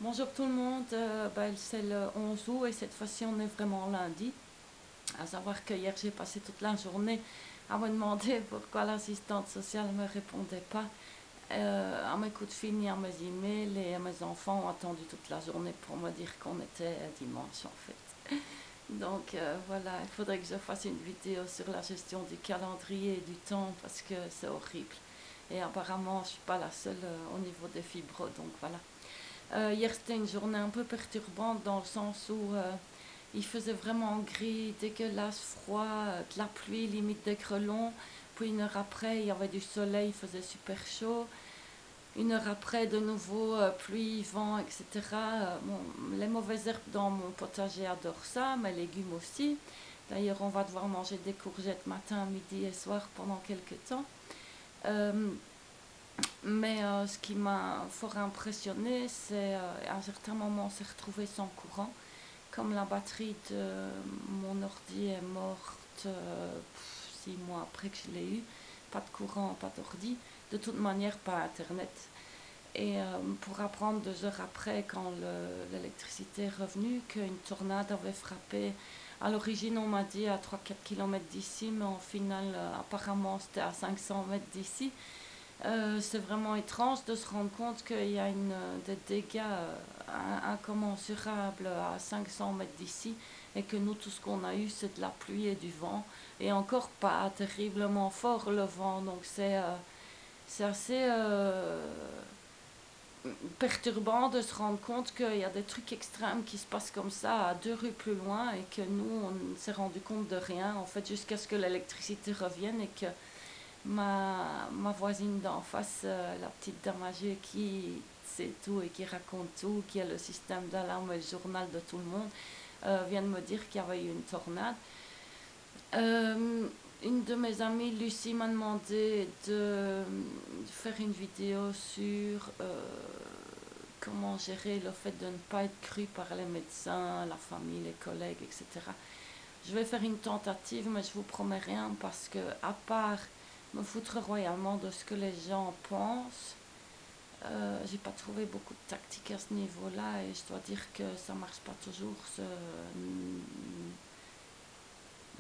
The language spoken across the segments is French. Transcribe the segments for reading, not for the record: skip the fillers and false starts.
Bonjour tout le monde, c'est le 11 août et cette fois-ci on est vraiment lundi. À savoir que hier j'ai passé toute la journée à me demander pourquoi l'assistante sociale ne me répondait pas à mes coups de fil ni à mes emails, et mes enfants ont attendu toute la journée pour me dire qu'on était dimanche en fait. Donc voilà, il faudrait que je fasse une vidéo sur la gestion du calendrier et du temps parce que c'est horrible. Et apparemment je suis pas la seule au niveau des fibres, donc voilà. Hier, c'était une journée un peu perturbante dans le sens où il faisait vraiment gris, dégueulasse, froid, de la pluie, limite des grêlons. Puis une heure après, il y avait du soleil, il faisait super chaud. Une heure après, de nouveau, pluie, vent, etc. Bon, les mauvaises herbes dans mon potager adorent ça, mes légumes aussi. D'ailleurs, on va devoir manger des courgettes matin, midi et soir pendant quelques temps. Euh, mais ce qui m'a fort impressionné, c'est à un certain moment, on s'est retrouvé sans courant. Comme la batterie de mon ordi est morte 6 mois après que je l'ai eu, pas de courant, pas d'ordi, de toute manière pas internet. Et pour apprendre 2 heures après, quand l'électricité est revenue, qu'une tornade avait frappé. À l'origine, on m'a dit à 3-4 km d'ici, mais en final, apparemment, c'était à 500 mètres d'ici. C'est vraiment étrange de se rendre compte qu'il y a des dégâts incommensurables à 500 mètres d'ici et que nous, tout ce qu'on a eu, c'est de la pluie et du vent. Et encore pas terriblement fort le vent. Donc c'est assez perturbant de se rendre compte qu'il y a des trucs extrêmes qui se passent comme ça à 2 rues plus loin et que nous, on ne s'est rendu compte de rien, en fait, jusqu'à ce que l'électricité revienne et que ma voisine d'en face, la petite dame âgée qui sait tout et qui raconte tout, qui a le système d'alarme et le journal de tout le monde, vient de me dire qu'il y avait eu une tornade. Euh, une de mes amies, Lucie, m'a demandé de faire une vidéo sur comment gérer le fait de ne pas être cru par les médecins, la famille, les collègues, etc. Je vais faire une tentative, mais je vous promets rien parce que, à part me foutre royalement de ce que les gens pensent, j'ai pas trouvé beaucoup de tactique à ce niveau-là et je dois dire que ça marche pas toujours.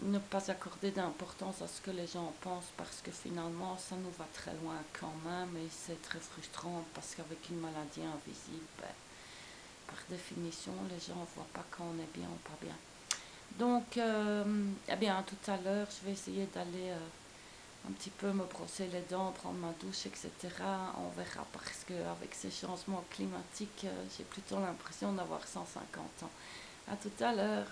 Ne pas accorder d'importance à ce que les gens pensent parce que finalement ça nous va très loin quand même et c'est très frustrant parce qu'avec une maladie invisible, ben, par définition, les gens ne voient pas quand on est bien ou pas bien. Donc, eh bien, tout à l'heure, je vais essayer d'aller un petit peu me brosser les dents, prendre ma douche, etc. On verra parce qu'avec ces changements climatiques, j'ai plutôt l'impression d'avoir 150 ans. À tout à l'heure.